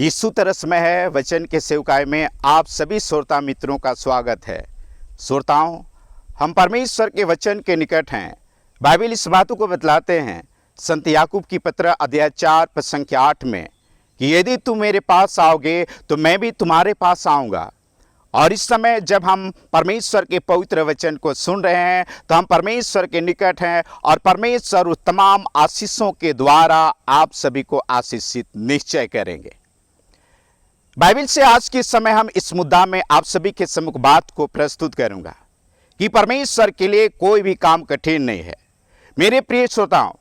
यीशु तरस में है वचन के सेवकाई में आप सभी श्रोता मित्रों का स्वागत है। श्रोताओं, हम परमेश्वर के वचन के निकट हैं। बाइबल इस बातों को बतलाते हैं संत याकूब की पत्र अध्याय 4 पद संख्या 8 में कि यदि तुम मेरे पास आओगे तो मैं भी तुम्हारे पास आऊँगा। और इस समय जब हम परमेश्वर के पवित्र वचन को सुन रहे हैं तो हम परमेश्वर के निकट हैं और परमेश्वर उस तमाम आशीषों के द्वारा आप सभी को आशीषित निश्चय करेंगे। बाइबल से आज के समय हम इस मुद्दा में आप सभी के सम्मुख बात को प्रस्तुत करूंगा कि परमेश्वर के लिए कोई भी काम कठिन नहीं है। मेरे प्रिय श्रोताओं,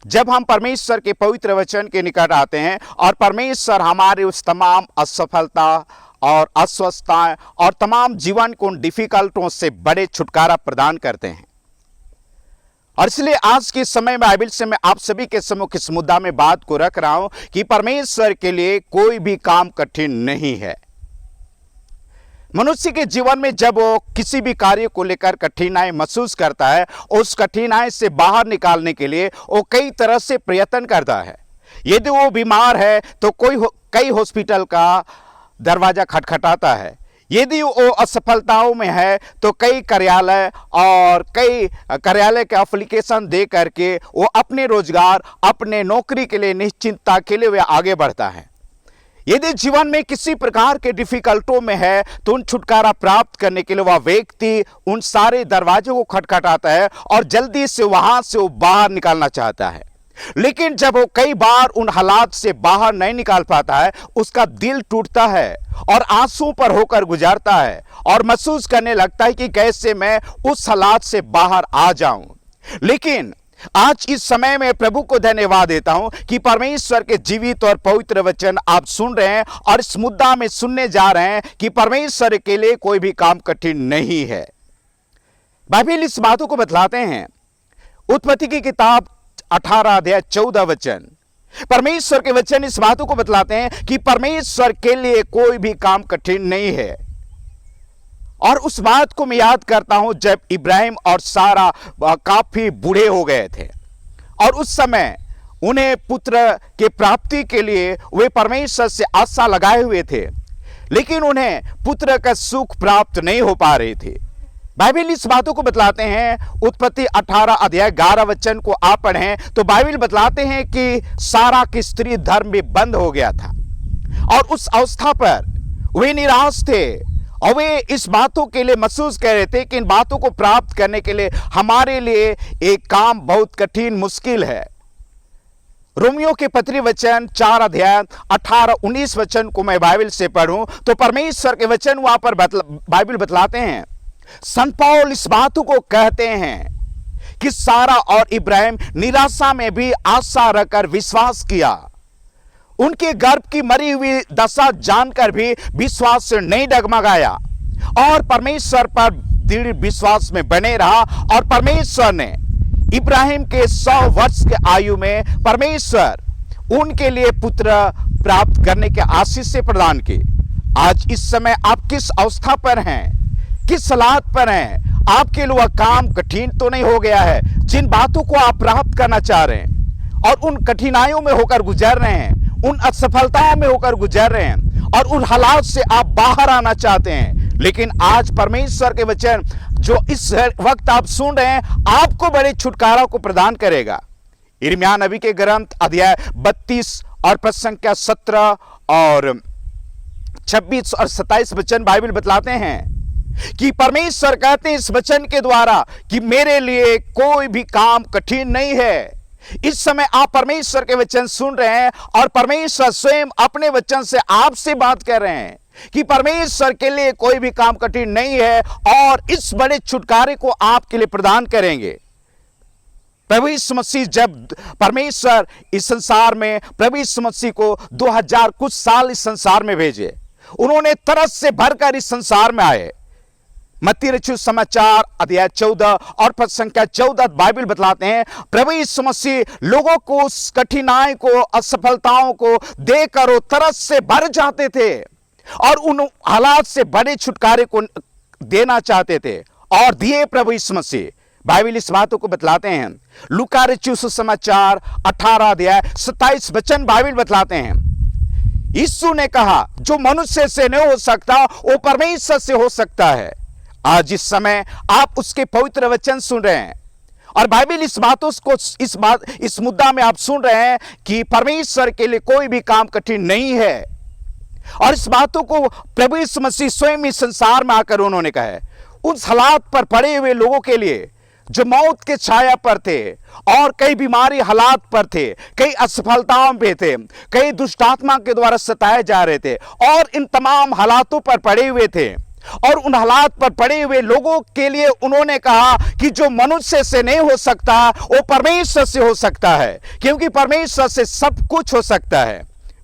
जब हम परमेश्वर के पवित्र वचन के निकट आते हैं और परमेश्वर हमारे उस तमाम असफलता और अस्वस्थता और तमाम जीवन को डिफिकल्टों से बड़े छुटकारा प्रदान करते हैं। और इसलिए आज के समय में बाइबल से मैं आप सभी के सम्मुख इस मुद्दा में बात को रख रहा हूं कि परमेश्वर के लिए कोई भी काम कठिन नहीं है। मनुष्य के जीवन में जब वो किसी भी कार्य को लेकर कठिनाई महसूस करता है, उस कठिनाई से बाहर निकालने के लिए वो कई तरह से प्रयत्न करता है। यदि वो बीमार है तो कई हॉस्पिटल का दरवाजा खटखटाता है। यदि वो असफलताओं में है तो कई कार्यालय के एप्लीकेशन दे करके वो अपने रोजगार, अपने नौकरी के लिए, निश्चिंतता के लिए वे आगे बढ़ता है। यदि जीवन में किसी प्रकार के डिफिकल्टों में है तो उन छुटकारा प्राप्त करने के लिए वह व्यक्ति उन सारे दरवाजों को खटखटाता है और जल्दी से वहां से वो बाहर निकालना चाहता है। लेकिन जब वो कई बार उन हालात से बाहर नहीं निकाल पाता है, उसका दिल टूटता है और आंसू पर होकर गुजारता है और महसूस करने लगता है कि कैसे मैं उस हालात से बाहर आ जाऊं। लेकिन आज इस समय में प्रभु को धन्यवाद देता हूं कि परमेश्वर के जीवित और पवित्र वचन आप सुन रहे हैं और इस मुद्दा में सुनने जा रहे हैं कि परमेश्वर के लिए कोई भी काम कठिन नहीं है। बाइबल इस बातों को बतलाते हैं। उत्पत्ति की किताब 18 अध्याय 14 वचन, परमेश्वर के वचन इस बातों को बतलाते हैं कि परमेश्वर के लिए कोई भी काम कठिन नहीं है। और उस बात को मैं याद करता हूं जब इब्राहिम और सारा काफी बूढ़े हो गए थे और उस समय उन्हें पुत्र के प्राप्ति के लिए वे परमेश्वर से आशा लगाए हुए थे, लेकिन उन्हें पुत्र का सुख प्राप्त नहीं हो पा रही थी। बाइबल इस बातों को बतलाते हैं। उत्पत्ति 18 अध्याय 11 वचन को आप पढ़ें तो बाइबल बतलाते हैं कि सारा की स्त्री धर्म में बंद हो गया था और उस अवस्था पर वे निराश थे और वे इस बातों के लिए महसूस कर रहे थे कि इन बातों को प्राप्त करने के लिए हमारे लिए एक काम बहुत कठिन, मुश्किल है। रोमियो के पत्री वचन 4 अध्याय 18-19 वचन को मैं बाइबल से पढ़ूं तो परमेश्वर के वचन वहां पर बाइबल बतलाते हैं। संत पौल इस बातों को कहते हैं कि सारा और इब्राहिम निराशा में भी आशा रखकर विश्वास किया। उनके गर्भ की मरी हुई दशा जानकर भी विश्वास से नहीं डगमगाया और परमेश्वर पर दृढ़ विश्वास में बने रहा और परमेश्वर ने इब्राहिम के 100 वर्ष के आयु में परमेश्वर उनके लिए पुत्र प्राप्त करने के आशीष से प्रदान की। आज इस समय आप किस अवस्था पर हैं, किस हालात पर हैं? आपके लिए वह काम कठिन तो नहीं हो गया है? जिन बातों को आप प्राप्त करना चाह रहे हैं और उन कठिनाइयों में होकर गुजर रहे हैं, उन असफलताओं में होकर गुजर रहे हैं और उन हालात से आप बाहर आना चाहते हैं, लेकिन आज परमेश्वर के वचन जो इस वक्त आप सुन रहे हैं आपको बड़े छुटकारा को प्रदान करेगा। यिर्मयाह नबी के ग्रंथ अध्याय 32 और पद संख्या 17 और 26 और 27 वचन बाइबल बतलाते हैं कि परमेश्वर कहते हैं इस वचन के द्वारा कि मेरे लिए कोई भी काम कठिन नहीं है। इस समय आप परमेश्वर के वचन सुन रहे हैं और परमेश्वर स्वयं अपने वचन से आपसे बात कर रहे हैं कि परमेश्वर के लिए कोई भी काम कठिन नहीं है और इस बड़े छुटकारे को आपके लिए प्रदान करेंगे। प्रभु यीशु मसीह जब परमेश्वर इस संसार में प्रभु यीशु मसीह को 2000 कुछ साल इस संसार में भेजे, उन्होंने तरस से भरकर इस संसार में आए। मत्ती रचित समाचार अध्याय 14 और पद संख्या 14 बाइबल बतलाते हैं प्रभु यीशु मसीह लोगों को उस कठिनाई को, असफलताओं को देकर वो तरस से भर जाते थे और उन हालात से बड़े छुटकारे को देना चाहते थे और दिए प्रभु यीशु मसीह। बाइबल इस बातों को बतलाते हैं। लूका रचित सुसमाचार 18 अध्याय 27 वचन बाइबल बतलाते हैं यीशु ने कहा जो मनुष्य से नहीं हो सकता वो परमेश्वर से हो सकता है। आज इस समय आप उसके पवित्र वचन सुन रहे हैं और बाइबल इस मुद्दा में आप सुन रहे हैं कि परमेश्वर के लिए कोई भी काम कठिन नहीं है। और इस बातों को प्रभु यीशु मसीह स्वयं इस संसार में आकर उन्होंने कहा है। उस हालात पर पड़े हुए लोगों के लिए जो मौत के छाया पर थे और कई बीमारी हालात पर थे, कई असफलताओं पे थे, कई दुष्टात्मा के द्वारा सताए जा रहे थे और इन तमाम हालातों पर पड़े हुए थे और उन हालात पर पड़े हुए लोगों के लिए उन्होंने कहा कि जो मनुष्य से नहीं हो सकता वो परमेश्वर से हो सकता है, क्योंकि परमेश्वर से सब कुछ हो सकता है।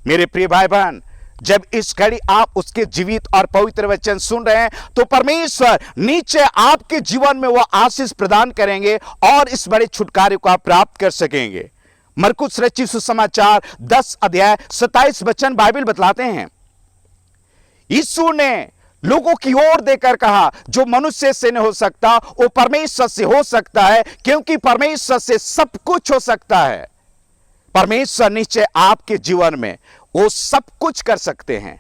मेरे प्रिय भाई बहन, जब इस घड़ी आप उसके जीवित और पवित्र वचन सुन रहे हैं तो परमेश्वर नीचे आपके जीवन में वो आशीष प्रदान करेंगे और इस बड़े छुटकारे को आप प्राप्त कर सकेंगे। मरकुस रचित सुसमाचार 10 अध्याय 27 वचन बाइबल बतलाते हैं, यीशु ने लोगों की ओर देकर कहा जो मनुष्य से नहीं हो सकता वो परमेश्वर से हो सकता है, क्योंकि परमेश्वर से सब कुछ हो सकता है। परमेश्वर नीचे आपके जीवन में वो सब कुछ कर सकते हैं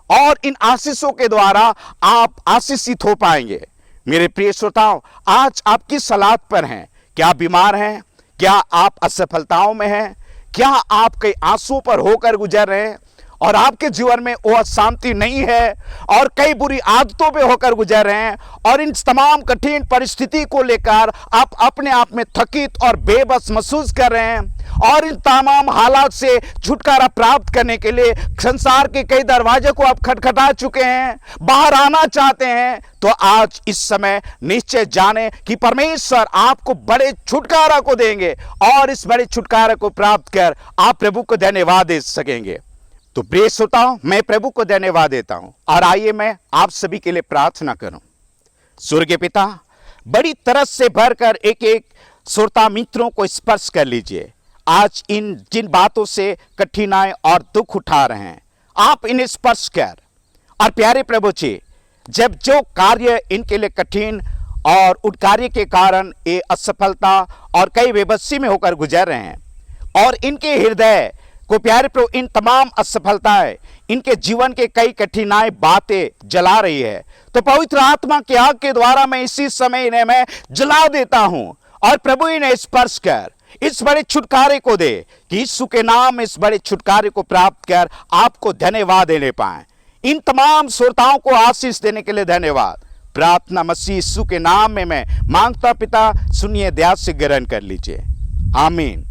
और इन आशीषों के द्वारा आप आशीषित हो पाएंगे। मेरे प्रिय श्रोताओं, आज आप किस हालात पर हैं? क्या बीमार हैं? क्या आप असफलताओं में हैं? क्या आप कई आंसुओं पर होकर गुजर रहे हैं और आपके जीवन में वो शांति नहीं है और कई बुरी आदतों पे होकर गुजर रहे हैं और इन तमाम कठिन परिस्थिति को लेकर आप अपने आप में थकित और बेबस महसूस कर रहे हैं और इन तमाम हालात से छुटकारा प्राप्त करने के लिए संसार के कई दरवाजे को आप खटखटा चुके हैं, बाहर आना चाहते हैं, तो आज इस समय निश्चय जाने कि परमेश्वर आपको बड़े छुटकारा को देंगे और इस बड़े छुटकारा को प्राप्त कर आप प्रभु को धन्यवाद दे सकेंगे। तो प्रिय श्रोताओं, मैं प्रभु को धन्यवाद देता हूं और आइए मैं आप सभी के लिए प्रार्थना करूं। स्वर्गीय पिता, बड़ी तरस से भरकर एक एक श्रोता मित्रों को स्पर्श कर लीजिए। आज इन जिन बातों से कठिनाई और दुख उठा रहे हैं आप इन्हें स्पर्श कर, और प्यारे प्रभु जी, जब जो कार्य इनके लिए कठिन और उन कार्य के कारण ये असफलता और कई बेबसी में होकर गुजर रहे हैं और इनके हृदय को प्यारे प्रभु इन तमाम असफलताएं इनके जीवन के कई कठिनाई बातें जला रही है, तो पवित्र आत्मा की आग के द्वारा मैं इसी समय इन्हें मैं जला देता हूं और प्रभु इन्हें स्पर्श कर इस बड़े छुटकारे को दे कि यीशु के नाम इस बड़े छुटकारे को प्राप्त कर आपको धन्यवाद देने पाए। इन तमाम श्रोताओं को आशीष देने के लिए धन्यवाद। प्रार्थना मसीह यीशु के नाम में मैं मांगता पिता, सुनिए, दया से ग्रहण कर लीजिए। आमीन।